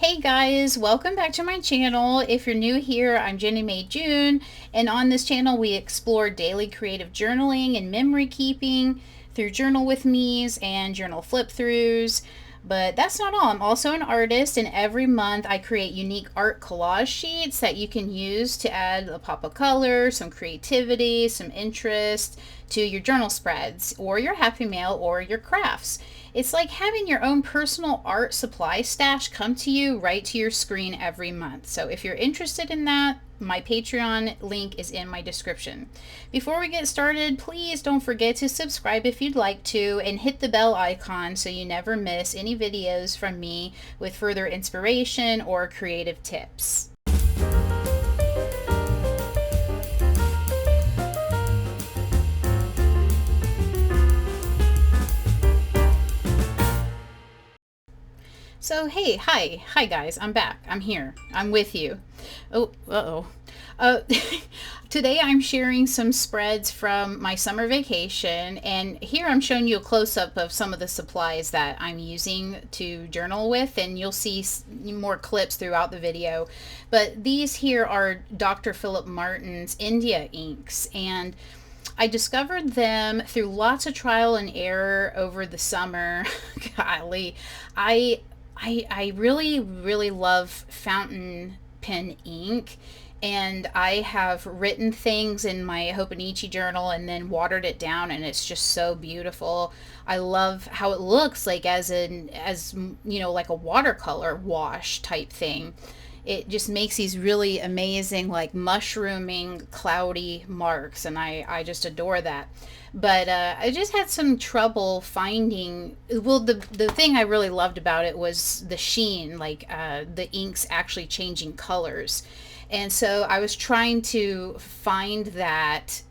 Hey guys, welcome back to my channel. If you're new here, I'm Jenny Mae June, and on this channel we explore daily creative journaling and memory keeping through journal with me's and journal flip throughs. But that's not all. I'm also an artist, and every month I create unique art collage sheets that you can use to add a pop of color, some creativity, some interest to your journal spreads, or your happy mail, or your crafts. It's like having your own personal art supply stash come to you right to your screen every month. So if you're interested in that, my Patreon link is in my description. Before we get started, please don't forget to subscribe if you'd like to and hit the bell icon so you never miss any videos from me with further inspiration or creative tips. So hey, hi guys, I'm back. I'm here. I'm with you. Oh, uh-oh. Uh, Today I'm sharing some spreads from my summer vacation, and here I'm showing you a close-up of some of the supplies that I'm using to journal with, and you'll see more clips throughout the video. But these here are Dr. Philip Martin's India inks, and I discovered them through lots of trial and error over the summer. Golly, I I really, really love fountain pen ink. And I have written things in my Hobonichi journal and then watered it down, and it's just so beautiful. I love how it looks like as like a watercolor wash type thing. It just makes these really amazing, like mushrooming, cloudy marks, and I just adore that. But I just had some trouble finding. Well, the thing I really loved about it was the sheen, like the inks actually changing colors, and so I was trying to find that.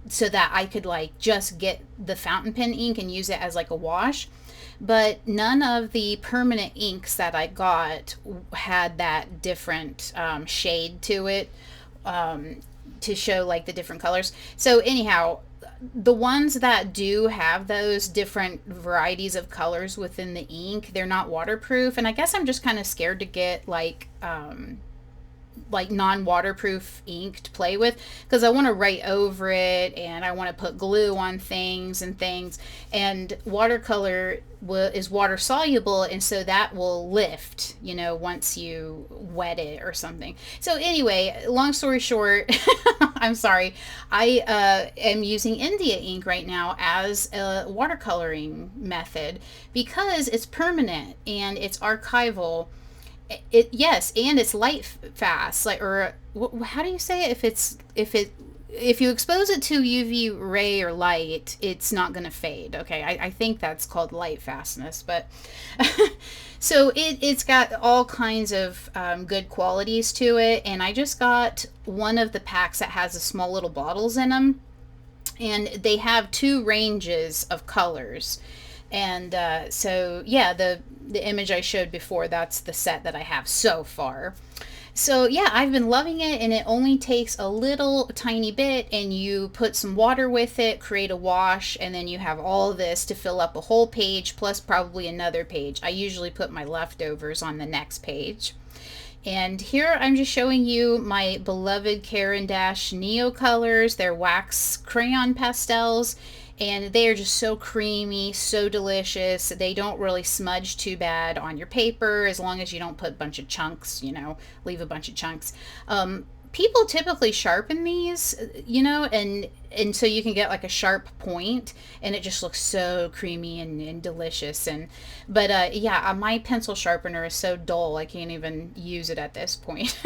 So that I could like just get the fountain pen ink and use it as like a wash, but none of the permanent inks that I got had that different shade to it, to show like the different colors. So anyhow, the ones that do have those different varieties of colors within the ink, they're not waterproof, and I guess I'm just kind of scared to get like non-waterproof ink to play with, because I want to write over it and I want to put glue on things, and watercolor is water soluble, and so that will lift, once you wet it or something. So anyway, long story short, I'm sorry, I am using India ink right now as a watercoloring method because it's permanent and it's archival. Yes, and it's light fast, like, or how do you say it? If you expose it to UV ray or light, it's not going to fade. Okay, I think that's called light fastness, but so it's got all kinds of good qualities to it, and I just got one of the packs that has the small little bottles in them, and they have two ranges of colors. And so yeah, the image I showed before, that's the set that I have so far. So yeah, I've been loving it, and it only takes a little tiny bit, and you put some water with it, create a wash, and then you have all of this to fill up a whole page plus probably another page. I usually put my leftovers on the next page. And here I'm just showing you my beloved Caran d'Ache Neo colors. They're wax crayon pastels, and they are just so creamy, so delicious. They don't really smudge too bad on your paper as long as you don't put a bunch of chunks, leave a bunch of chunks. People typically sharpen these, and so you can get like a sharp point, and it just looks so creamy and delicious. But yeah, my pencil sharpener is so dull I can't even use it at this point.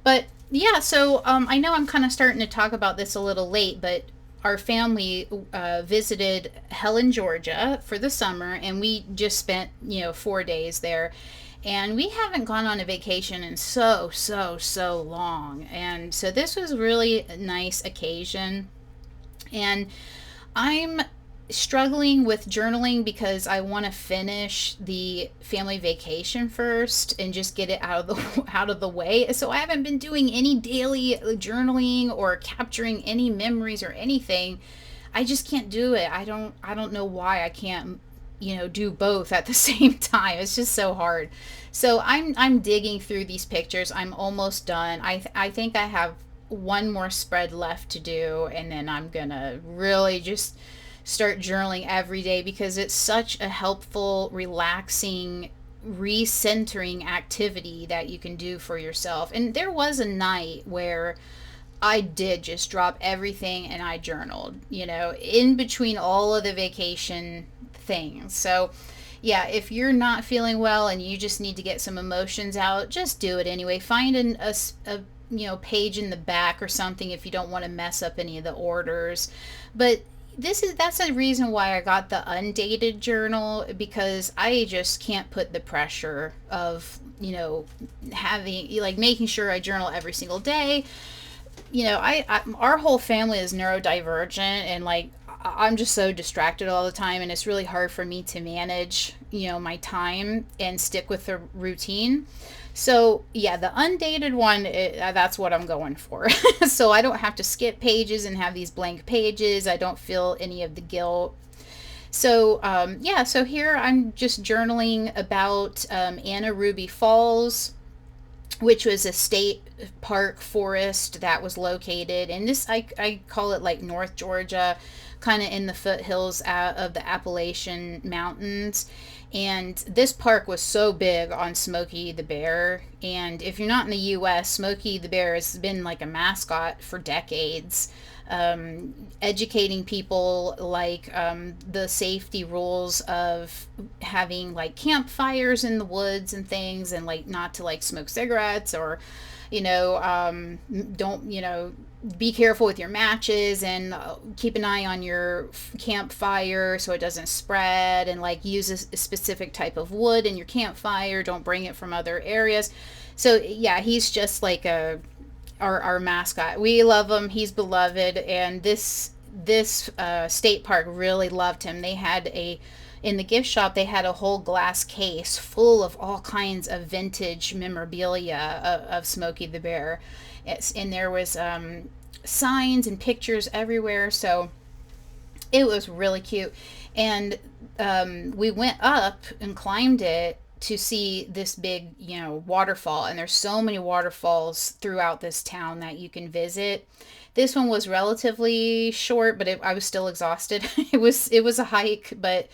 But yeah, so I know I'm kind of starting to talk about this a little late, but our family visited Helen, Georgia for the summer, and we just spent 4 days there, and we haven't gone on a vacation in so long, and so this was really a nice occasion. And I'm struggling with journaling because I want to finish the family vacation first and just get it out of the out of the way. So I haven't been doing any daily journaling or capturing any memories or anything. I just can't do it. I don't know why I can't do both at the same time. It's just so hard. So I'm digging through these pictures. I'm almost done. I think I have one more spread left to do, and then I'm gonna really just start journaling every day, because it's such a helpful, relaxing, recentering activity that you can do for yourself. And there was a night where I did just drop everything and I journaled, in between all of the vacation things. So, yeah, if you're not feeling well and you just need to get some emotions out, just do it anyway. Find a page in the back or something if you don't want to mess up any of the orders. But that's a reason why I got the undated journal, because I just can't put the pressure of having, like, making sure I journal every single day. I our whole family is neurodivergent, and like I'm just so distracted all the time, and it's really hard for me to manage my time and stick with the routine. So yeah, the undated one, that's what I'm going for. So I don't have to skip pages and have these blank pages. I don't feel any of the guilt. So yeah, so here I'm just journaling about Anna Ruby Falls, which was a state park forest that was located in this, I call it like North Georgia, kind of in the foothills of the Appalachian Mountains. And this park was so big on Smokey the Bear. And if you're not in the US, Smokey the Bear has been like a mascot for decades, educating people, like the safety rules of having like campfires in the woods and things, and like not to like smoke cigarettes, or don't be careful with your matches, and keep an eye on your campfire so it doesn't spread, and like use a specific type of wood in your campfire, don't bring it from other areas. So yeah, he's just like our mascot. We love him. He's beloved, and this state park really loved him. They had in the gift shop, they had a whole glass case full of all kinds of vintage memorabilia of Smokey the Bear. And there was signs and pictures everywhere. So it was really cute. And we went up and climbed it to see this big, waterfall. And there's so many waterfalls throughout this town that you can visit. This one was relatively short, but I was still exhausted. It was a hike, but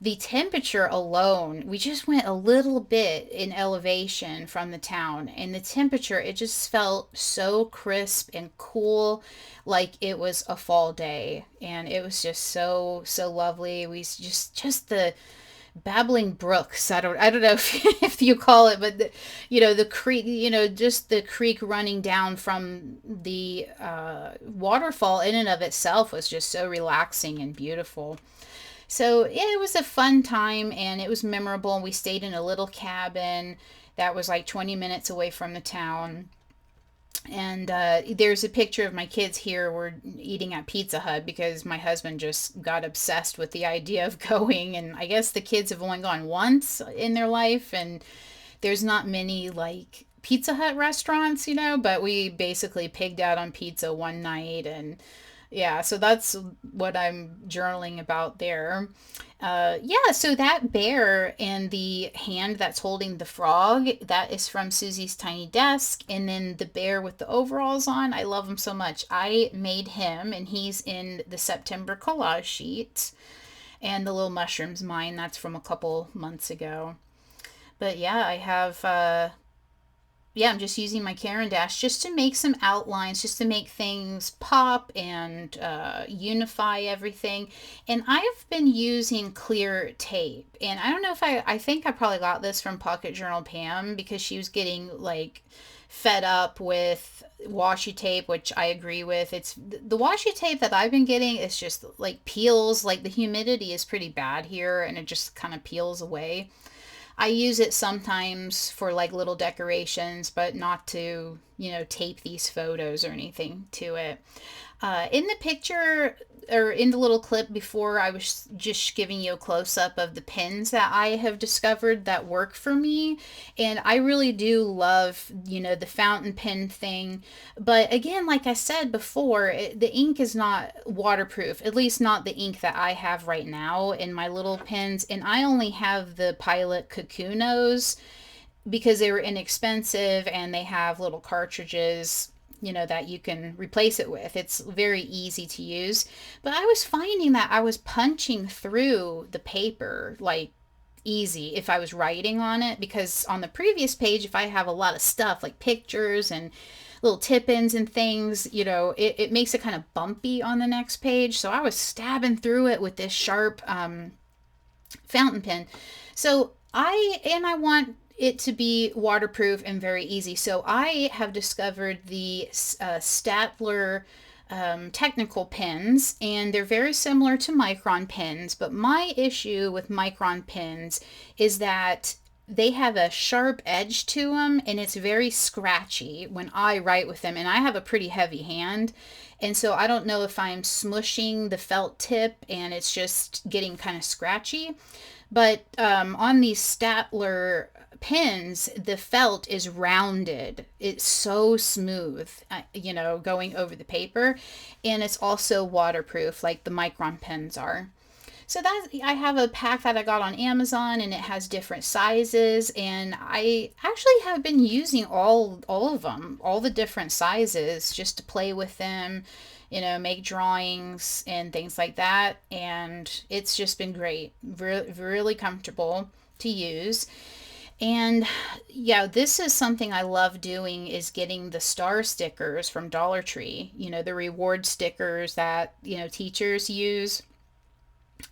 the temperature alone, we just went a little bit in elevation from the town, and the temperature, it just felt so crisp and cool, like it was a fall day. And it was just so lovely. We just the babbling brooks, I don't know if you call it, but the creek, just the creek running down from the waterfall in and of itself was just so relaxing and beautiful. So yeah, it was a fun time, and it was memorable. We stayed in a little cabin that was like 20 minutes away from the town. And there's a picture of my kids here. We're eating at Pizza Hut because my husband just got obsessed with the idea of going. And I guess the kids have only gone once in their life, and there's not many like Pizza Hut restaurants, but we basically pigged out on pizza one night. And yeah, so that's what I'm journaling about there. Yeah, so that bear and the hand that's holding the frog, that is from Susie's Tiny Desk. And then the bear with the overalls on, I love him so much. I made him, and he's in the September collage sheet. And the little mushroom's mine, that's from a couple months ago. But yeah, I'm just using my Caran Dash just to make some outlines, just to make things pop and unify everything. And I've been using clear tape. And I don't know if I think I probably got this from Pocket Journal Pam, because she was getting like fed up with washi tape, which I agree with. It's the washi tape that I've been getting is just like peels, like the humidity is pretty bad here, and it just kind of peels away. I use it sometimes for like little decorations, but not to tape these photos or anything to it. In the picture, or in the little clip before, I was just giving you a close up of the pens that I have discovered that work for me. And I really do love, the fountain pen thing. But again, like I said before, the ink is not waterproof, at least not the ink that I have right now in my little pens. And I only have the Pilot Kakunos because they were inexpensive and they have little cartridges that you can replace it with. It's very easy to use. But I was finding that I was punching through the paper like easy if I was writing on it, because on the previous page, if I have a lot of stuff like pictures and little tip-ins and things, it makes it kind of bumpy on the next page. So I was stabbing through it with this sharp fountain pen. So I want it to be waterproof and very easy. So I have discovered the Statler technical pens, and they're very similar to micron pens. But my issue with micron pens is that they have a sharp edge to them, and it's very scratchy when I write with them. And I have a pretty heavy hand, and so I don't know if I'm smushing the felt tip and it's just getting kind of scratchy. But on these Statler pens, the felt is rounded. It's so smooth, going over the paper. And it's also waterproof like the micron pens are. So that I have a pack that I got on Amazon, and it has different sizes, and I actually have been using all of them, all the different sizes, just to play with them, make drawings and things like that, and it's just been great, really comfortable to use. And yeah, this is something I love doing, is getting the star stickers from Dollar Tree, the reward stickers that, teachers use,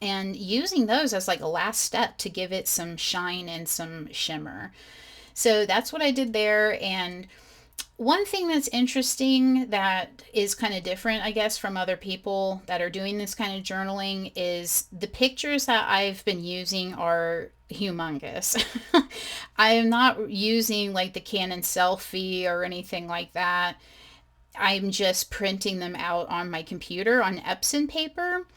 and using those as like a last step to give it some shine and some shimmer. So that's what I did there. And one thing that's interesting that is kind of different, I guess, from other people that are doing this kind of journaling is the pictures that I've been using are humongous. I am not using like the Canon selfie or anything like that. I'm just printing them out on my computer on Epson paper.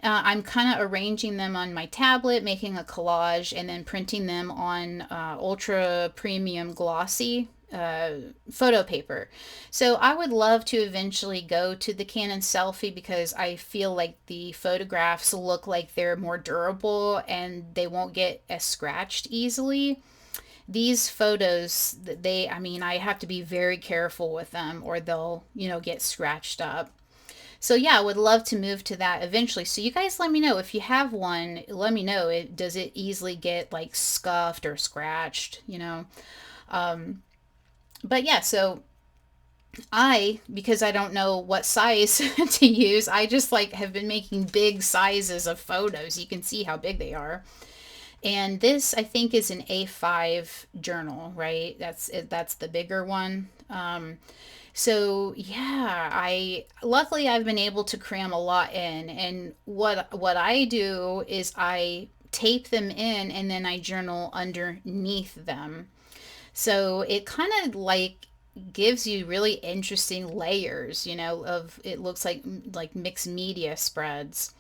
I'm kind of arranging them on my tablet, making a collage, and then printing them on ultra premium glossy photo paper. So I would love to eventually go to the Canon selfie, because I feel like the photographs look like they're more durable and they won't get as scratched easily. These photos, I have to be very careful with them or they'll, get scratched up. So yeah, I would love to move to that eventually. So you guys let me know if you have one. Let me know. Does it easily get like scuffed or scratched? But yeah, so because I don't know what size to use, I just like have been making big sizes of photos. You can see how big they are. And this, I think, is an A5 journal, right? That's the bigger one. So yeah, luckily I've been able to cram a lot in, and what I do is I tape them in and then I journal underneath them. So it kind of like gives you really interesting layers, of it looks like mixed media spreads.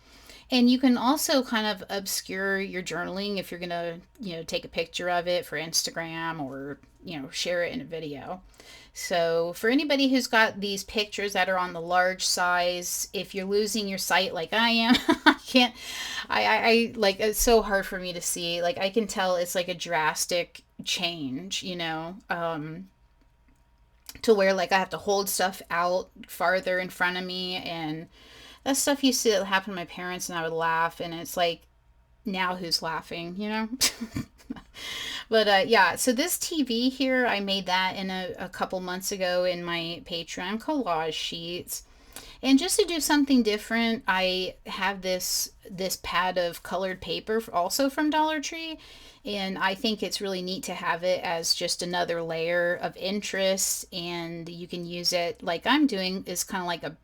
And you can also kind of obscure your journaling if you're going to, take a picture of it for Instagram or, share it in a video. So for anybody who's got these pictures that are on the large size, if you're losing your sight like I am, I can't, I like, it's so hard for me to see. Like I can tell it's like a drastic change, to where like I have to hold stuff out farther in front of me, and that stuff used to happen to my parents, and I would laugh, and it's like, now who's laughing? But yeah, so this TV here, I made that in a couple months ago in my Patreon collage sheets. And just to do something different, I have this pad of colored paper also from Dollar Tree, and I think it's really neat to have it as just another layer of interest, and you can use it like I'm doing, is kind of like a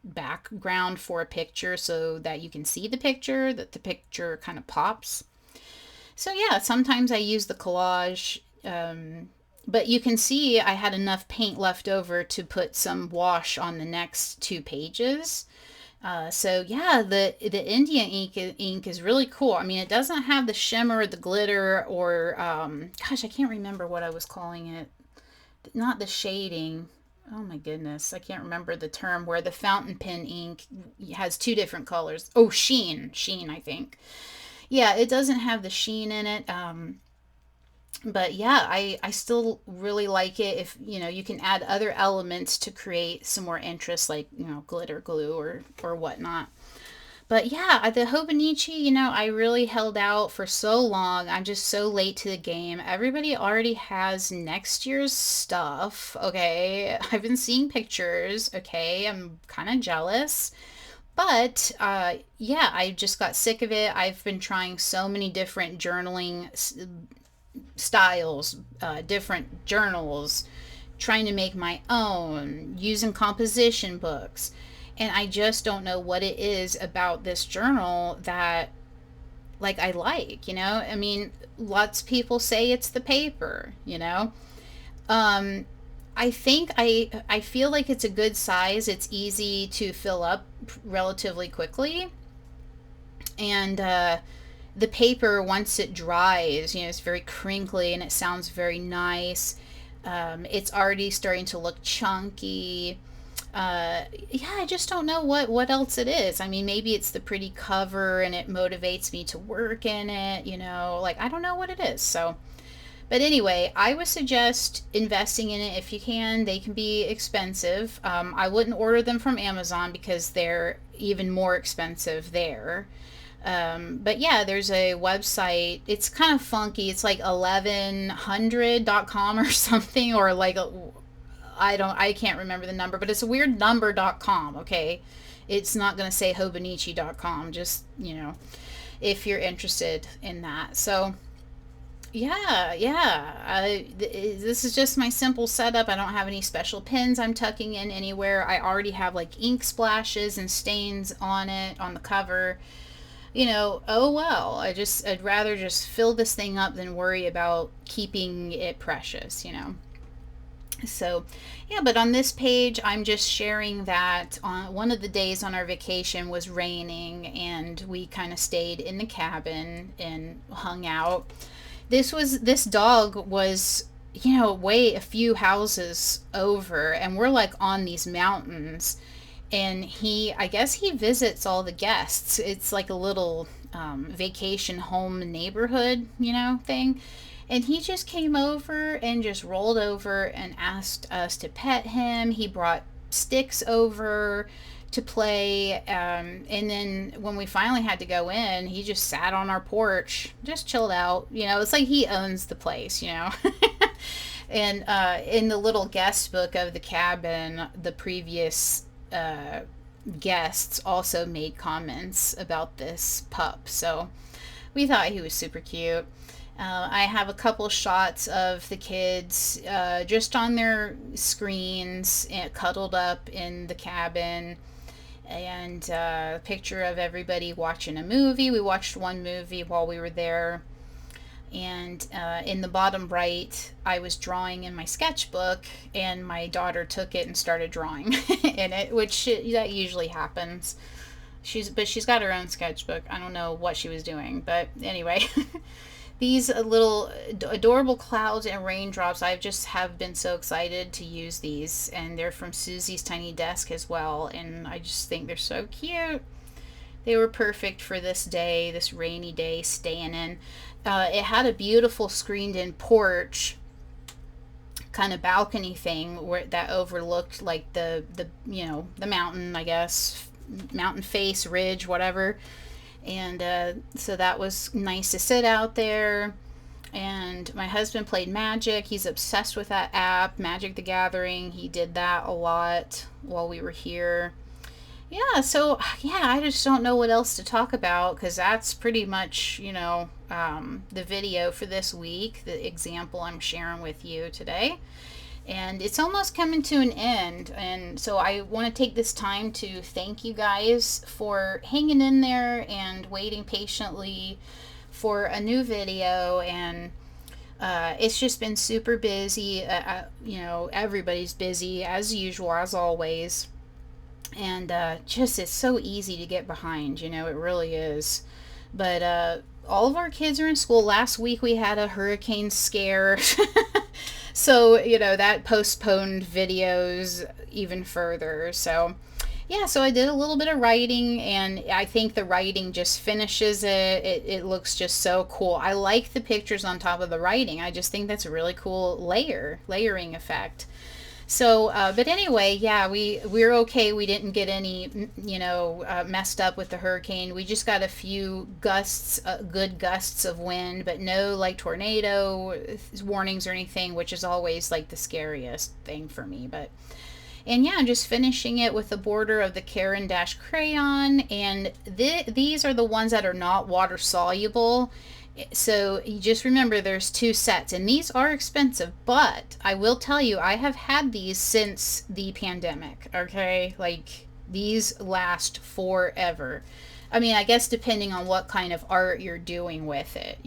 background for a picture so that you can see the picture, that the picture kind of pops. So yeah, sometimes I use the collage But you can see I had enough paint left over to put some wash on the next two pages. So yeah, the India ink is really cool. I mean, it doesn't have the shimmer, the glitter, or gosh, I can't remember what I was calling it. Not the shading. Oh my goodness, I can't remember the term where the fountain pen ink has two different colors. Oh, sheen, I think. Yeah, it doesn't have the sheen in it. But yeah, I still really like it. If you can add other elements to create some more interest, like glitter glue or whatnot. But yeah, the Hobonichi, I really held out for so long. I'm just so late to the game. Everybody already has next year's stuff. Okay, I've been seeing pictures. Okay, I'm kind of jealous. But yeah, I just got sick of it. I've been trying so many different journaling styles, different journals, trying to make my own, using composition books. And I just don't know what it is about this journal that like I like. I mean, lots of people say it's the paper. Um I think I feel like it's a good size. It's easy to fill up relatively quickly. And the paper, once it dries, it's very crinkly and it sounds very nice. It's already starting to look chunky. Yeah, I just don't know what else it is. I mean, maybe it's the pretty cover and it motivates me to work in it. Like I don't know what it is. So, but anyway, I would suggest investing in it if you can. They can be expensive. I wouldn't order them from Amazon because they're even more expensive there. But yeah, there's a website. It's kind of funky. It's like 1100.com or something, or like I can't remember the number, but it's a weird number.com. Okay, it's not going to say Hobonichi.com. Just if you're interested in that. So yeah. This is just my simple setup. I don't have any special pins I'm tucking in anywhere. I already have like ink splashes and stains on it on the cover. Oh well, I'd rather just fill this thing up than worry about keeping it precious. So, yeah, but on this page, I'm just sharing that on one of the days on our vacation was raining and we kind of stayed in the cabin and hung out. This dog was way a few houses over, and we're like on these mountains, and I guess he visits all the guests. It's like a little vacation home neighborhood thing. And he just came over and just rolled over and asked us to pet him. He brought sticks over to play, and then when we finally had to go in, he just sat on our porch, just chilled out. It's like he owns the place. And in the little guest book of the cabin, the previous guests also made comments about this pup, so we thought he was super cute. I have a couple shots of the kids just on their screens, cuddled up in the cabin, and a picture of everybody watching a movie. We watched one movie while we were there. And in the bottom right, I was drawing in my sketchbook, and my daughter took it and started drawing in it, which that usually happens. She's got her own sketchbook. I don't know what she was doing, but anyway. These little adorable clouds and raindrops, I just have been so excited to use these, and they're from Susie's Tiny Desk as well, and I just think they're so cute. They were perfect for this day, this rainy day, staying in. It had a beautiful screened-in porch, kind of balcony thing that overlooked like the mountain, I guess, mountain face, ridge, whatever. And so that was nice to sit out there. And my husband played Magic. He's obsessed with that app, Magic the Gathering. He did that a lot while we were here. Yeah, so yeah, I just don't know what else to talk about because that's pretty much, the video for this week, the example I'm sharing with you today. And it's almost coming to an end, and so I want to take this time to thank you guys for hanging in there and waiting patiently for a new video. And It's just been super busy. Everybody's busy as usual, as always. And just it's so easy to get behind, it really is. But all of our kids are in school. Last week we had a hurricane scare. So, that postponed videos even further. So, yeah, so I did a little bit of writing, and I think the writing just finishes it. It looks just so cool. I like the pictures on top of the writing. I just think that's a really cool layering effect. So, but anyway, yeah, we're okay. We didn't get any, messed up with the hurricane. We just got a few gusts, good gusts of wind, but no like tornado warnings or anything, which is always like the scariest thing for me. But and yeah, I'm just finishing it with the border of the Caran d'Ache crayon, and these are the ones that are not water soluble. So you just remember there's two sets, and these are expensive, but I will tell you I have had these since the pandemic. Okay, like these last forever. I mean, I guess depending on what kind of art you're doing with it.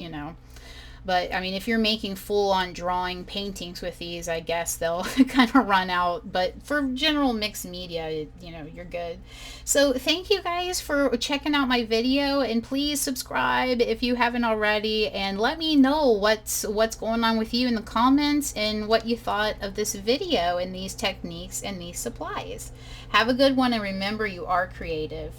But I mean, if you're making full on drawing paintings with these, I guess they'll kind of run out. But for general mixed media, you're good. So thank you guys for checking out my video, and please subscribe if you haven't already, and let me know what's going on with you in the comments and what you thought of this video and these techniques and these supplies. Have a good one, and remember, you are creative.